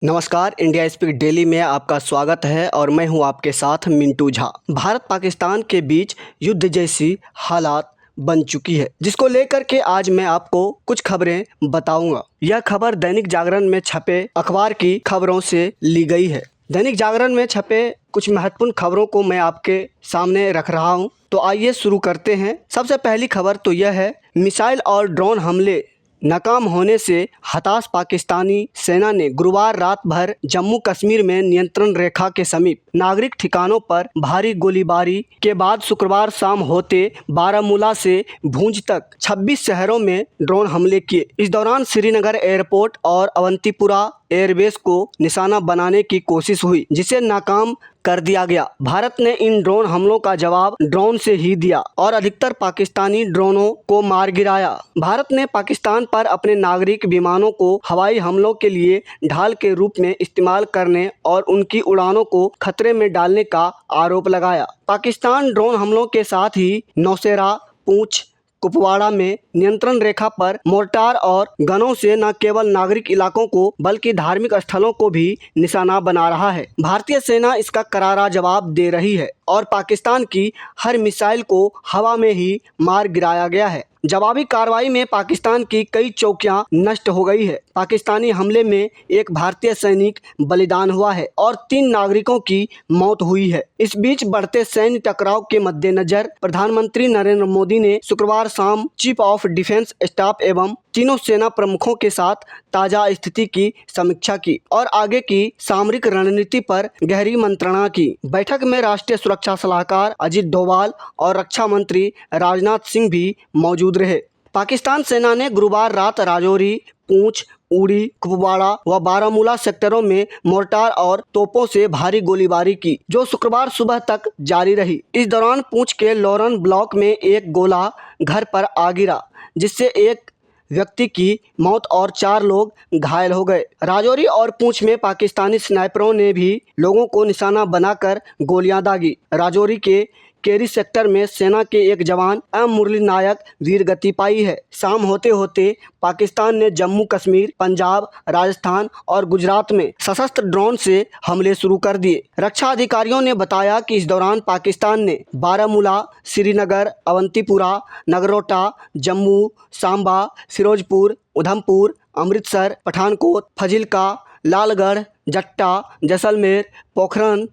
नमस्कार, India speak daily में आपका स्वागत है और मैं हूं आपके साथ मिंटू झा। भारत पाकिस्तान के बीच युद्ध जैसी हालात बन चुकी है, जिसको लेकर के आज मैं आपको कुछ खबरें बताऊंगा। यह खबर दैनिक जागरण में छपे अखबार की खबरों से ली गई है। दैनिक जागरण में छपे कुछ महत्वपूर्ण खबरों को मैं आपके सामने रख रहा हूं। तो आइए शुरू करते हैं। सबसे पहली खबर तो यह है, मिसाइल और ड्रोन हमले नाकाम होने से हताश पाकिस्तानी सेना ने गुरुवार रात भर जम्मू कश्मीर में नियंत्रण रेखा के समीप नागरिक ठिकानों पर भारी गोलीबारी के बाद शुक्रवार शाम होते बारामूला से भूंज तक 26 शहरों में ड्रोन हमले किए। इस दौरान श्रीनगर एयरपोर्ट और अवंतीपुरा एयरबेस को निशाना बनाने की कोशिश हुई, जिसे नाकाम कर दिया गया। भारत ने इन ड्रोन हमलों का जवाब ड्रोन से ही दिया और अधिकतर पाकिस्तानी ड्रोनों को मार गिराया। भारत ने पाकिस्तान पर अपने नागरिक विमानों को हवाई हमलों के लिए ढाल के रूप में इस्तेमाल करने और उनकी उड़ानों को खतरे में डालने का आरोप लगाया। पाकिस्तान ड्रोन हमलों के साथ ही नौशेरा, पूंछ, कुपवाड़ा में नियंत्रण रेखा पर मोर्टार और गनों से न केवल नागरिक इलाकों को बल्कि धार्मिक स्थलों को भी निशाना बना रहा है। भारतीय सेना इसका करारा जवाब दे रही है और पाकिस्तान की हर मिसाइल को हवा में ही मार गिराया गया है। जवाबी कार्रवाई में पाकिस्तान की कई चौकियां नष्ट हो गई है। पाकिस्तानी हमले में एक भारतीय सैनिक बलिदान हुआ है और 3 नागरिकों की मौत हुई है। इस बीच बढ़ते सैन्य टकराव के मद्देनजर प्रधानमंत्री नरेंद्र मोदी ने शुक्रवार शाम चीफ ऑफ डिफेंस स्टाफ एवं तीनों सेना प्रमुखों के साथ ताजा स्थिति की समीक्षा की और आगे की सामरिक रणनीति पर गहरी मंत्रणा की। बैठक में राष्ट्रीय सुरक्षा सलाहकार अजित डोभाल और रक्षा मंत्री राजनाथ सिंह भी मौजूद रहे। पाकिस्तान सेना ने गुरुवार रात राजौरी, पूंछ, उड़ी, कुपवाड़ा व बारामूला सेक्टरों में मोर्टार और तोपों से भारी गोलीबारी की, जो शुक्रवार सुबह तक जारी रही। इस दौरान पूंछ के लोरन ब्लॉक में एक गोला घर पर आ गिरा, जिससे एक व्यक्ति की मौत और 4 लोग घायल हो गए। राजौरी और पूंछ में पाकिस्तानी स्नाइपरों ने भी लोगों को निशाना बनाकर गोलियां दागी। राजौरी के केरी सेक्टर में सेना के एक जवान एम मुरली नायक वीर गति पाई है। शाम होते होते पाकिस्तान ने जम्मू कश्मीर, पंजाब, राजस्थान और गुजरात में सशस्त्र ड्रोन से हमले शुरू कर दिए। रक्षा अधिकारियों ने बताया कि इस दौरान पाकिस्तान ने बारामूला, श्रीनगर, अवंतीपुरा, नगरोटा, जम्मू, सांबा, फिरोजपुर, उधमपुर, अमृतसर, पठानकोट, फजिल्का, लालगढ़, जट्टा, जैसलमेर, पोखरन,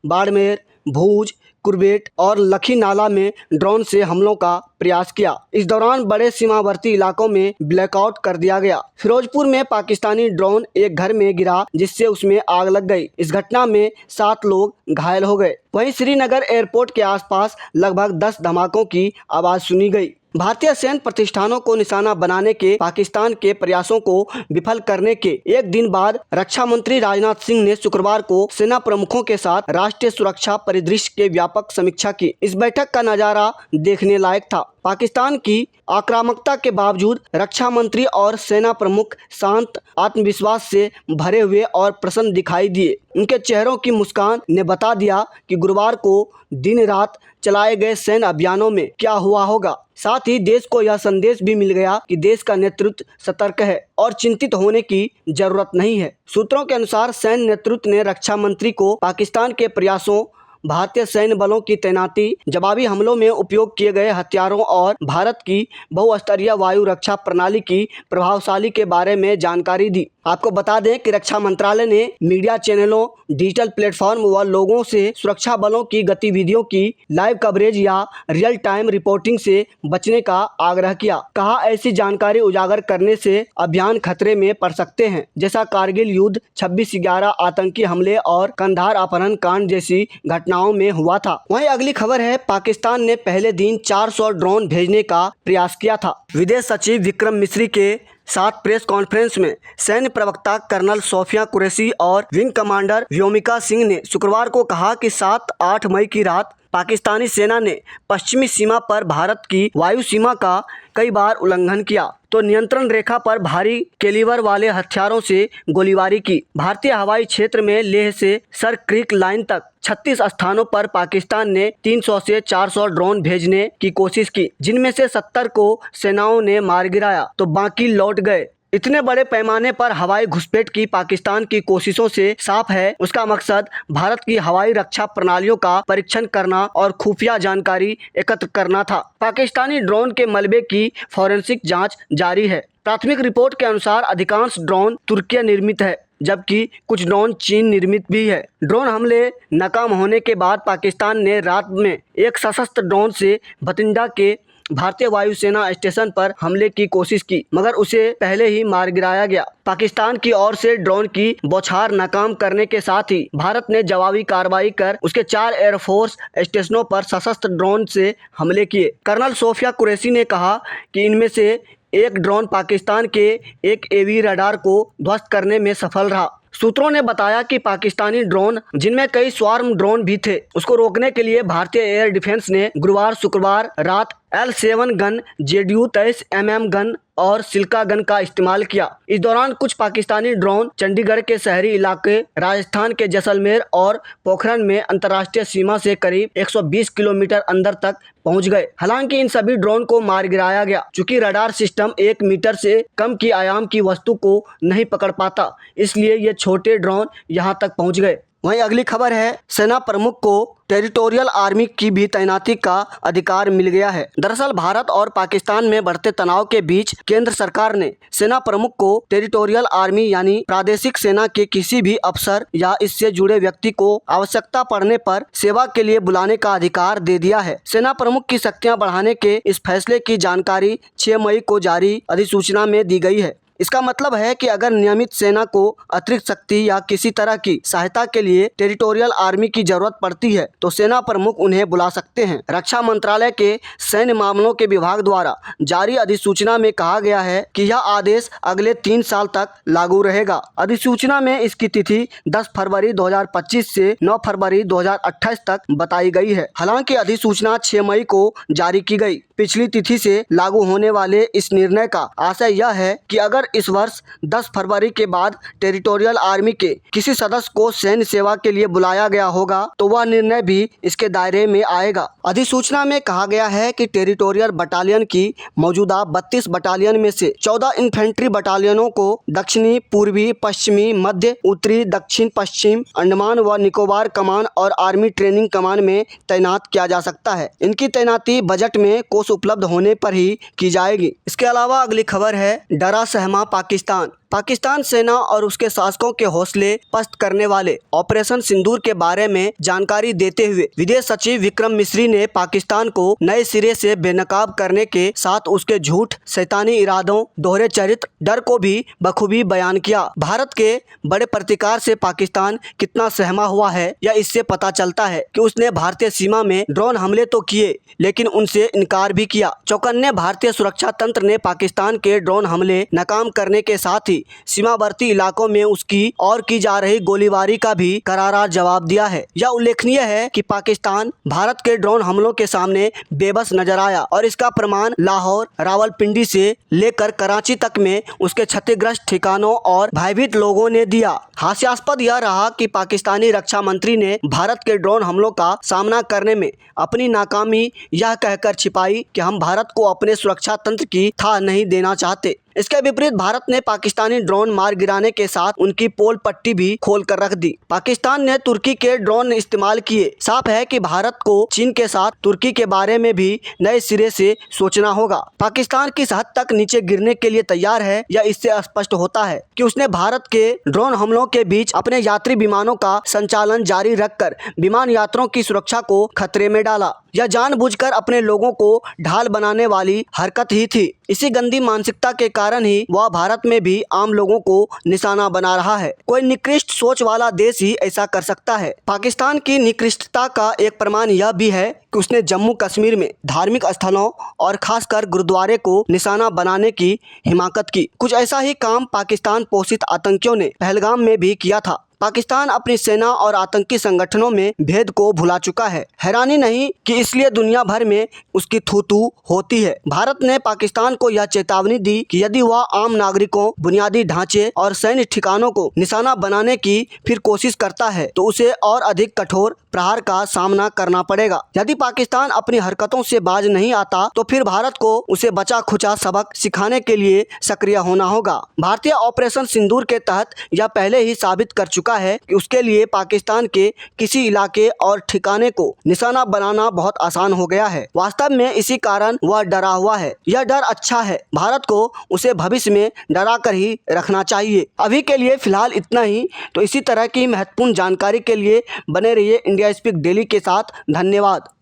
बाड़मेर, भूज, कुरबेट और लखी नाला में ड्रोन से हमलों का प्रयास किया। इस दौरान बड़े सीमावर्ती इलाकों में ब्लैकआउट कर दिया गया। फिरोजपुर में पाकिस्तानी ड्रोन एक घर में गिरा, जिससे उसमें आग लग गई। इस घटना में 7 लोग घायल हो गए। वहीं श्रीनगर एयरपोर्ट के आसपास लगभग 10 धमाकों की आवाज सुनी गई। भारतीय सैन्य प्रतिष्ठानों को निशाना बनाने के पाकिस्तान के प्रयासों को विफल करने के एक दिन बाद रक्षा मंत्री राजनाथ सिंह ने शुक्रवार को सेना प्रमुखों के साथ राष्ट्रीय सुरक्षा परिदृश्य के व्यापक समीक्षा की। इस बैठक का नजारा देखने लायक था। पाकिस्तान की आक्रामकता के बावजूद रक्षा मंत्री और सेना प्रमुख शांत, आत्मविश्वास से भरे हुए और प्रसन्न दिखाई दिए। उनके चेहरों की मुस्कान ने बता दिया कि गुरुवार को दिन रात चलाए गए सैन्य अभियानों में क्या हुआ होगा। साथ ही देश को यह संदेश भी मिल गया कि देश का नेतृत्व सतर्क है और चिंतित होने की जरूरत नहीं है। सूत्रों के अनुसार सैन्य नेतृत्व ने रक्षा मंत्री को पाकिस्तान के प्रयासों, भारतीय सैन्य बलों की तैनाती, जवाबी हमलों में उपयोग किए गए हथियारों और भारत की बहुस्तरीय वायु रक्षा प्रणाली की प्रभावशाली के बारे में जानकारी दी। आपको बता दें कि रक्षा मंत्रालय ने मीडिया चैनलों, डिजिटल प्लेटफॉर्म व लोगों से सुरक्षा बलों की गतिविधियों की लाइव कवरेज या रियल टाइम रिपोर्टिंग से बचने का आग्रह किया। कहा, ऐसी जानकारी उजागर करने से अभियान खतरे में पड़ सकते हैं, जैसा कारगिल युद्ध, 26/11 आतंकी हमले और कंधार अपहरण कांड जैसी घटनाओं में हुआ था। वहीं अगली खबर है, पाकिस्तान ने पहले दिन 400 ड्रोन भेजने का प्रयास किया था। विदेश सचिव विक्रम मिस्री के साथ प्रेस कॉन्फ्रेंस में सैन्य प्रवक्ता कर्नल सोफिया कुरैशी और विंग कमांडर व्योमिका सिंह ने शुक्रवार को कहा कि 7-8 मई की रात पाकिस्तानी सेना ने पश्चिमी सीमा पर भारत की वायु सीमा का कई बार उल्लंघन किया तो नियंत्रण रेखा पर भारी कैलिबर वाले हथियारों से गोलीबारी की। भारतीय हवाई क्षेत्र में लेह से सर क्रीक लाइन तक 36 स्थानों पर पाकिस्तान ने 300 से 400 ड्रोन भेजने की कोशिश की, जिनमें से 70 को सेनाओं ने मार गिराया तो बाकी लौट गए। इतने बड़े पैमाने पर हवाई घुसपैठ की पाकिस्तान की कोशिशों से साफ है उसका मकसद भारत की हवाई रक्षा प्रणालियों का परीक्षण करना और खुफिया जानकारी एकत्र करना था। पाकिस्तानी ड्रोन के मलबे की फॉरेंसिक जांच जारी है। प्राथमिक रिपोर्ट के अनुसार अधिकांश ड्रोन तुर्की निर्मित है, जबकि कुछ ड्रोन चीन निर्मित भी है। ड्रोन हमले नाकाम होने के बाद पाकिस्तान ने रात में एक सशस्त्र ड्रोन से भतिंडा के भारतीय वायुसेना स्टेशन पर हमले की कोशिश की, मगर उसे पहले ही मार गिराया गया। पाकिस्तान की ओर से ड्रोन की बौछार नाकाम करने के साथ ही भारत ने जवाबी कार्रवाई कर उसके 4 एयरफोर्स स्टेशनों पर सशस्त्र ड्रोन से हमले किए। कर्नल सोफिया कुरैशी ने कहा कि इनमें से एक ड्रोन पाकिस्तान के एक एवी रडार को ध्वस्त करने में सफल रहा। सूत्रों ने बताया कि पाकिस्तानी ड्रोन, जिनमें कई स्वार्म ड्रोन भी थे, उसको रोकने के लिए भारतीय एयर डिफेंस ने गुरुवार शुक्रवार रात L7 gun, JDU-23 mm gun और सिल्का गन का इस्तेमाल किया। इस दौरान कुछ पाकिस्तानी ड्रोन चंडीगढ़ के शहरी इलाके, राजस्थान के जैसलमेर और पोखरण में अंतर्राष्ट्रीय सीमा से करीब 120 किलोमीटर अंदर तक पहुंच गए। हालांकि इन सभी ड्रोन को मार गिराया गया, चूंकि रडार सिस्टम 1 मीटर से कम की आयाम की वस्तु को नहीं पकड़ पाता, इसलिए ये छोटे ड्रोन यहां तक पहुंच गए। वहीं अगली खबर है, सेना प्रमुख को टेरिटोरियल आर्मी की भी तैनाती का अधिकार मिल गया है। दरअसल भारत और पाकिस्तान में बढ़ते तनाव के बीच केंद्र सरकार ने सेना प्रमुख को टेरिटोरियल आर्मी यानी प्रादेशिक सेना के किसी भी अफसर या इससे जुड़े व्यक्ति को आवश्यकता पड़ने पर सेवा के लिए बुलाने का अधिकार दे दिया है। सेना प्रमुख की शक्तियां बढ़ाने के इस फैसले की जानकारी 6 मई को जारी अधिसूचना में दी गई है। इसका मतलब है कि अगर नियमित सेना को अतिरिक्त शक्ति या किसी तरह की सहायता के लिए टेरिटोरियल आर्मी की जरूरत पड़ती है तो सेना प्रमुख उन्हें बुला सकते हैं। रक्षा मंत्रालय के सैन्य मामलों के विभाग द्वारा जारी अधिसूचना में कहा गया है कि यह आदेश अगले 3 साल तक लागू रहेगा। अधिसूचना में इसकी तिथि 10 फरवरी 2025 से 9 फरवरी 2028 तक बताई गई है। हालांकि अधिसूचना 6 मई को जारी की गई। पिछली तिथि से लागू होने वाले इस निर्णय का आशय यह है कि अगर इस वर्ष 10 फरवरी के बाद टेरिटोरियल आर्मी के किसी सदस्य को सैन्य सेवा के लिए बुलाया गया होगा तो वह निर्णय भी इसके दायरे में आएगा। अधिसूचना में कहा गया है कि टेरिटोरियल बटालियन की मौजूदा 32 बटालियन में से 14 इन्फेंट्री बटालियनों को दक्षिणी, पूर्वी, पश्चिमी, मध्य, उत्तरी, दक्षिण पश्चिम, अंडमान व निकोबार कमान और आर्मी ट्रेनिंग कमान में तैनात किया जा सकता है। इनकी तैनाती बजट में कोष उपलब्ध होने पर ही की जाएगी। इसके अलावा अगली खबर है, डरा सहमा पाकिस्तान। पाकिस्तान सेना और उसके शासकों के हौसले पस्त करने वाले ऑपरेशन सिंदूर के बारे में जानकारी देते हुए विदेश सचिव विक्रम मिस्री ने पाकिस्तान को नए सिरे से बेनकाब करने के साथ उसके झूठ, शैतानी इरादों, दोहरे चरित्र, डर को भी बखूबी बयान किया। भारत के बड़े प्रतिकार से पाकिस्तान कितना सहमा हुआ है यह इससे पता चलता है कि उसने भारतीय सीमा में ड्रोन हमले तो किए लेकिन उनसे इनकार भी किया। चौकन्ने भारतीय सुरक्षा तंत्र ने पाकिस्तान के ड्रोन हमले नाकाम करने के साथ ही सीमावर्ती इलाकों में उसकी और की जा रही गोलीबारी का भी करारा जवाब दिया है। यह उल्लेखनीय है कि पाकिस्तान भारत के ड्रोन हमलों के सामने बेबस नजर आया और इसका प्रमाण लाहौर, रावलपिंडी से लेकर कराची तक में उसके क्षतिग्रस्त ठिकानों और भयभीत लोगों ने दिया। हास्यास्पद यह रहा कि पाकिस्तानी रक्षा मंत्री ने भारत के ड्रोन हमलों का सामना करने में अपनी नाकामी यह कहकर छिपाई कि हम भारत को अपने सुरक्षा तंत्र की था नहीं देना चाहते। इसके विपरीत भारत ने पाकिस्तानी ड्रोन मार गिराने के साथ उनकी पोल पट्टी भी खोल कर रख दी। पाकिस्तान ने तुर्की के ड्रोन इस्तेमाल किए। साफ है कि भारत को चीन के साथ तुर्की के बारे में भी नए सिरे से सोचना होगा। पाकिस्तान किस हद तक नीचे गिरने के लिए तैयार है यह इससे स्पष्ट होता है कि उसने भारत के ड्रोन हमलों के बीच अपने यात्री विमानों का संचालन जारी रखकर विमान यात्रियों की सुरक्षा को खतरे में डाला। यह जानबूझकर अपने लोगों को ढाल बनाने वाली हरकत ही थी। इसी गंदी मानसिकता के कारण ही वह भारत में भी आम लोगों को निशाना बना रहा है। कोई निकृष्ट सोच वाला देश ही ऐसा कर सकता है। पाकिस्तान की निकृष्टता का एक प्रमाण यह भी है कि उसने जम्मू कश्मीर में धार्मिक स्थलों और खासकर गुरुद्वारे को निशाना बनाने की हिमाकत की। कुछ ऐसा ही काम पाकिस्तान पोषित आतंकियों ने पहलगाम में भी किया था। पाकिस्तान अपनी सेना और आतंकी संगठनों में भेद को भुला चुका है। हैरानी नहीं कि इसलिए दुनिया भर में उसकी थू-थू होती है। भारत ने पाकिस्तान को यह चेतावनी दी कि यदि वह आम नागरिकों, बुनियादी ढांचे और सैन्य ठिकानों को निशाना बनाने की फिर कोशिश करता है तो उसे और अधिक कठोर प्रहार का सामना करना पड़ेगा। यदि पाकिस्तान अपनी हरकतों से बाज नहीं आता तो फिर भारत को उसे बचा खुचा सबक सिखाने के लिए सक्रिय होना होगा। भारतीय ऑपरेशन सिंदूर के तहत यह पहले ही साबित कर चुका है कि उसके लिए पाकिस्तान के किसी इलाके और ठिकाने को निशाना बनाना बहुत आसान हो गया है। वास्तव में इसी कारण वह डरा हुआ है। यह डर अच्छा है। भारत को उसे भविष्य में डरा कर ही रखना चाहिए। अभी के लिए फिलहाल इतना ही। तो इसी तरह की महत्वपूर्ण जानकारी के लिए बने रहिए इंडिया स्पीक डेली के साथ। धन्यवाद।